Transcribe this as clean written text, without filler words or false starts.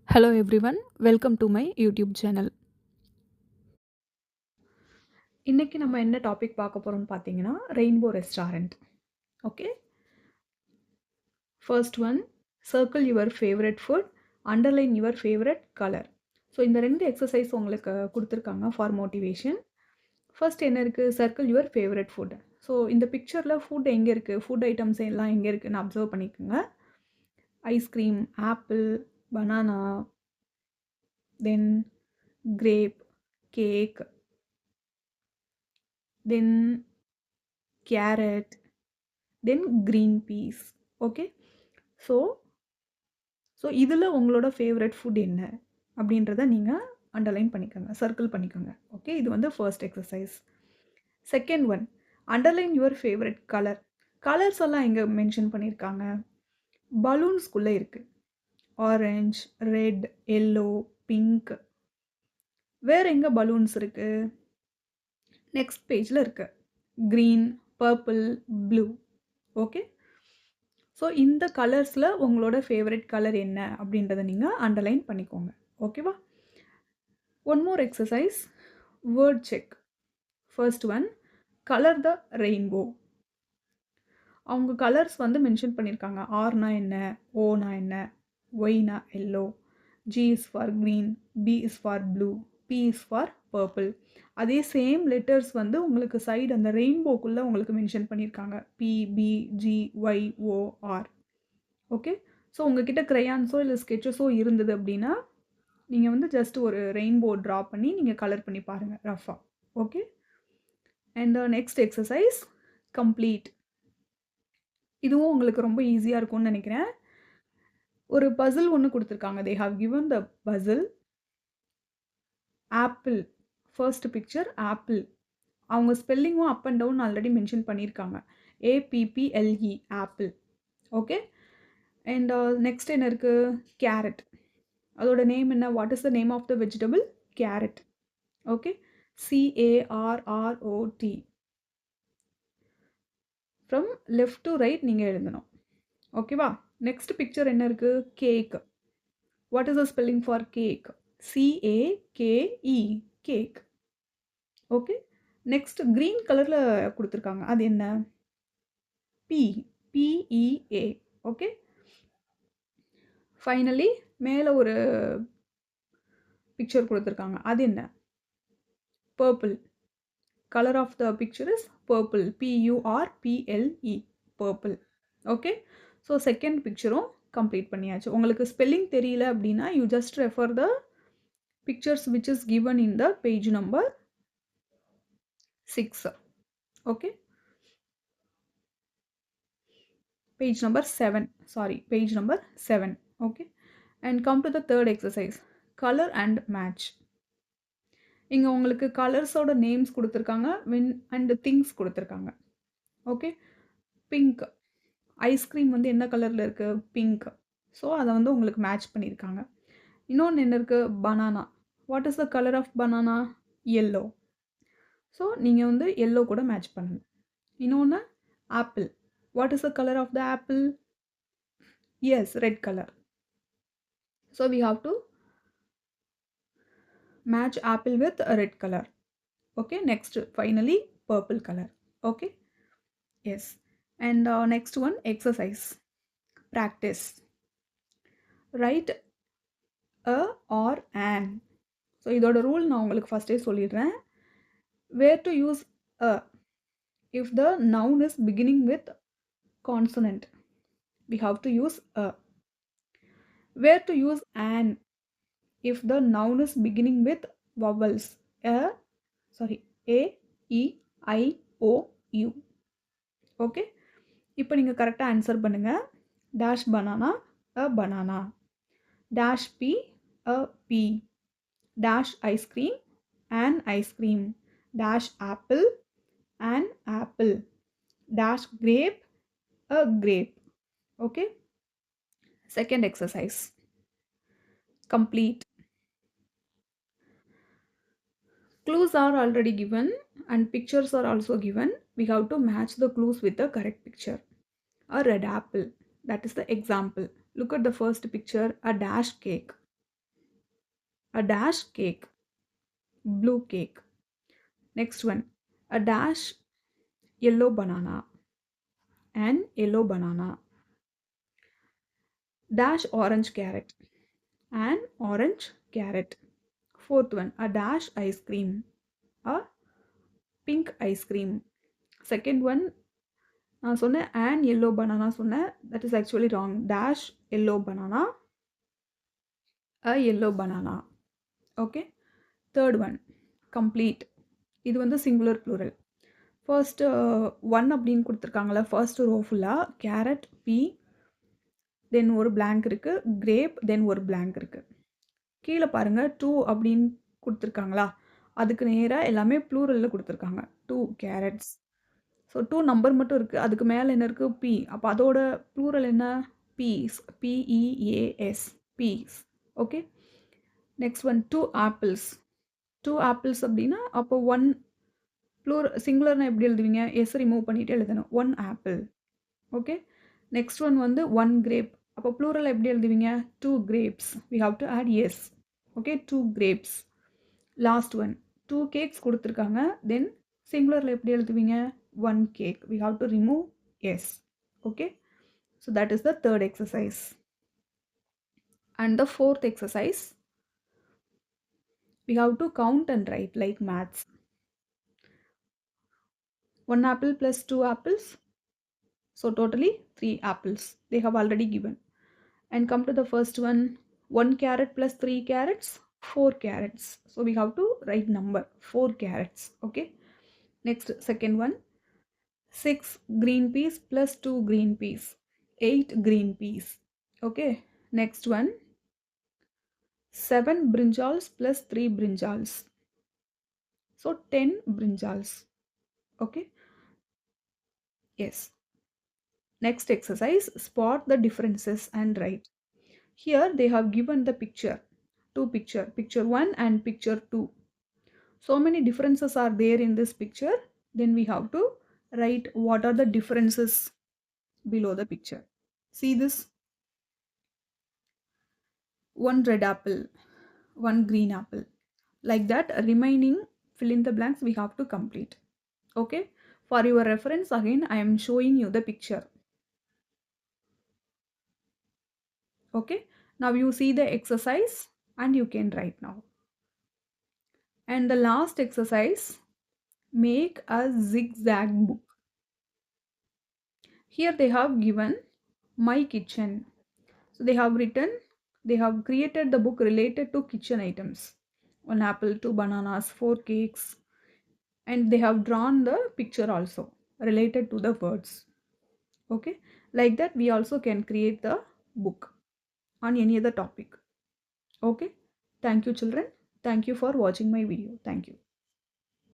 Hello everyone, welcome to my YouTube channel. இன்னைக்கு நம்ம என்ன டாபிக் பார்க்க போறோம்னு பார்த்தீங்கன்னா rainbow restaurant. Okay, first one, circle your favourite food, underline your favourite colour. So இந்த ரெண்டு எக்ஸசைஸ் உங்களுக்கு கொடுத்துருக்காங்க ஃபார் மோட்டிவேஷன். ஃபர்ஸ்ட் என்ன இருக்குது, circle your favourite food. So இந்த பிக்சரில் ஃபுட் எங்கே இருக்குது, ஃபுட் ஐட்டம்ஸ் எல்லாம் எங்கே இருக்குதுன்னு அப்சர்வ் பண்ணிக்கோங்க. Ice cream, apple, banana, then grape, cake, then carrot, then green peas. Okay, so இதில் உங்களோட ஃபேவரட் ஃபுட் என்ன அப்படின்றத நீங்கள் அண்டர்லைன் பண்ணிக்கோங்க, சர்க்கிள் பண்ணிக்கோங்க. ஓகே, இது வந்து first exercise. Second one, underline your favourite colour. Colours எல்லாம் எங்கே மென்ஷன் பண்ணியிருக்காங்க, பலூன்ஸ்குள்ளே இருக்குது. Orange, red, yellow, pink. வேறு எங்கே பலூன்ஸ் இருக்குது, நெக்ஸ்ட் பேஜில் இருக்குது. Green, purple, blue. Okay, so இந்த கலர்ஸில் உங்களோட ஃபேவரட் கலர் என்ன அப்படின்றத நீங்கள் அண்டர்லைன் பண்ணிக்கோங்க. ஓகேவா? One more exercise, word check. First one, colour the rainbow. அவங்க கலர்ஸ் வந்து மென்ஷன் பண்ணியிருக்காங்க. ஆர்னா என்ன, ஓனா என்ன, ஒய்னா yellow, G is for green, B is for blue, P is for purple. அதே சேம் லெட்டர்ஸ் வந்து உங்களுக்கு சைடு அந்த ரெயின்போக்குள்ளே உங்களுக்கு மென்ஷன் பண்ணியிருக்காங்க. P, B, G, Y, O, R. Okay, so உங்ககிட்ட க்ரையான்ஸோ இல்லை ஸ்கெட்சஸோ இருந்தது அப்படின்னா நீங்கள் வந்து ஜஸ்ட் ஒரு ரெயின்போ ட்ரா பண்ணி நீங்கள் கலர் பண்ணி பாருங்கள் ரஃபாக. Okay, and next exercise, complete. இதுவும் உங்களுக்கு ரொம்ப ஈஸியாக இருக்கும்னு நினைக்கிறேன். ஒரு பசில் ஒன்று கொடுத்துருக்காங்க. They have given the puzzle. Apple, first picture apple. அவங்க ஸ்பெல்லிங்கும் up and down already mention பண்ணியிருக்காங்க. APPLE, apple. Okay, and next என்ன இருக்குது, கேரட். அதோட நேம் என்ன, what is the name of the vegetable, carrot. Okay, CARROT. From left to right நீங்கள் எழுதணும். ஓகேவா? நெக்ஸ்ட் பிக்சர் என்ன இருக்குது, cake. What is the spelling for cake, CAKE, cake. Okay, next green கலரில் கொடுத்துருக்காங்க, அது என்ன, PEA. ஓகே, ஃபைனலி மேலே ஒரு பிக்சர் கொடுத்துருக்காங்க, அது என்ன, purple. Colour of the picture is purple, PURPLE, purple. Okay, so second பிக்சரும் கம்ப்ளீட் பண்ணியாச்சு. உங்களுக்கு ஸ்பெல்லிங் தெரியல அப்படின்னா you just refer the pictures which is given in the page number 6. Okay, page number 7, sorry, page number 7. Okay, and come to the third exercise, color and match. இங்கே உங்களுக்கு கலர்ஸோட names கொடுத்துருக்காங்க and things கொடுத்துருக்காங்க. Okay, pink, ice cream வந்து என்ன கலரில் இருக்குது, pink. So அதை வந்து உங்களுக்கு மேட்ச் பண்ணியிருக்காங்க. இன்னொன்று என்ன இருக்குது, banana. What is the colour of banana, yellow. So நீங்கள் வந்து எல்லோ கூட மேட்ச் பண்ணணும். இன்னொன்று apple. What is the color of the apple? Yes, red color. So we have to match apple with a red color. Okay, next finally purple color. Okay, yes. And next one, exercise, practice. Write a or an. So இதோட rule நான் உங்களுக்கு ஃபஸ்ட்டே சொல்லிடுறேன். Where to use a, if the noun is beginning with consonant, we have to use a. Where to use an, if the noun is beginning with vowels, A, E, I, O, U. Okay, இப்போ நீங்கள் கரெக்டாக answer பண்ணுங்கள். Dash banana, a banana. Dash bee, a bee. Dash ice cream, an ice cream. Dash apple, an apple. Dash grape, a grape. Okay, second exercise, complete. Clues are already given and pictures are also given. We have to match the clues with the correct picture. A red apple, that is the example. Look at the first picture, a dash cake. a dash cake, blue cake. Next one, a dash yellow banana, an yellow banana. Dash orange carrot, an orange carrot. Fourth one, a dash ice cream, a pink ice cream. Second one, நான் சொன்னேன் an yellow banana சொன்னேன். That is actually wrong. Dash yellow banana, a yellow banana. Okay. Third one, complete. இது வந்து singular plural. First one அப்படின்னு கொடுத்துருக்காங்களா, first row ஃபுல்லாக carrot, pea, then ஒரு blank இருக்கு, grape, then ஒரு blank இருக்கு. கீழே பாருங்க 2 அப்படின்னு கொடுத்துருக்காங்களா, அதுக்கு நேராக எல்லாமே ப்ளூரலில் கொடுத்துருக்காங்க. 2 carrots. ஸோ 2 நம்பர் மட்டும் இருக்குது, அதுக்கு மேலே என்ன இருக்குது, பி. அப்போ அதோட ப்ளூரல் என்ன, peas, PEAS, peas. Okay. Next one, 2 apples. 2 apples அப்படின்னா அப்போ 1 சிங்குலர்னா எப்படி எழுதுவீங்க, எஸ் ரிமூவ் பண்ணிட்டு எழுதணும், 1 ஆப்பிள். ஓகே. நெக்ஸ்ட் ஒன் வந்து 1 கிரேப். அப்போ ப்ளூரல் எப்படி எழுதுவீங்க, 2 grapes. We have to add yes. Okay, 2 grapes. Last one, 2 cakes கொடுத்துருக்காங்க, தென் சிங்குலரில் எப்படி எழுதுவீங்க, 1 cake. We have to remove yes. Okay. So that is the third exercise. And the fourth exercise, we have to count and write like maths. 1 apple plus 2 apples. So totally 3 apples they have already given. And come to the first one, 1 carrot plus 3 carrots, 4 carrots. So we have to write number 4 carrots. Okay. Next, second one, 6 green peas plus 2 green peas, 8 green peas. Okay. Next one, 7 brinjals plus 3 brinjals. So 10 brinjals. Okay. Yes. Next exercise, spot the differences and write. Here they have given the picture, two picture 1 and picture 2. So many differences are there in this picture. Then we have to write what are the differences below the picture. See this, 1 red apple, 1 green apple. Like that, remaining fill in the blanks we have to complete. Okay. For your reference, again I am showing you the picture. Okay. Now you see the exercise and you can write now. And the last exercise, make a zigzag book. Here they have given my kitchen. So they have written, they have created the book related to kitchen items. 1 apple, 2 bananas, 4 cakes. And they have drawn the picture also related to the words. Okay. Like that we also can create the book on any other topic. Okay. Thank you children. Thank you for watching my video. Thank you.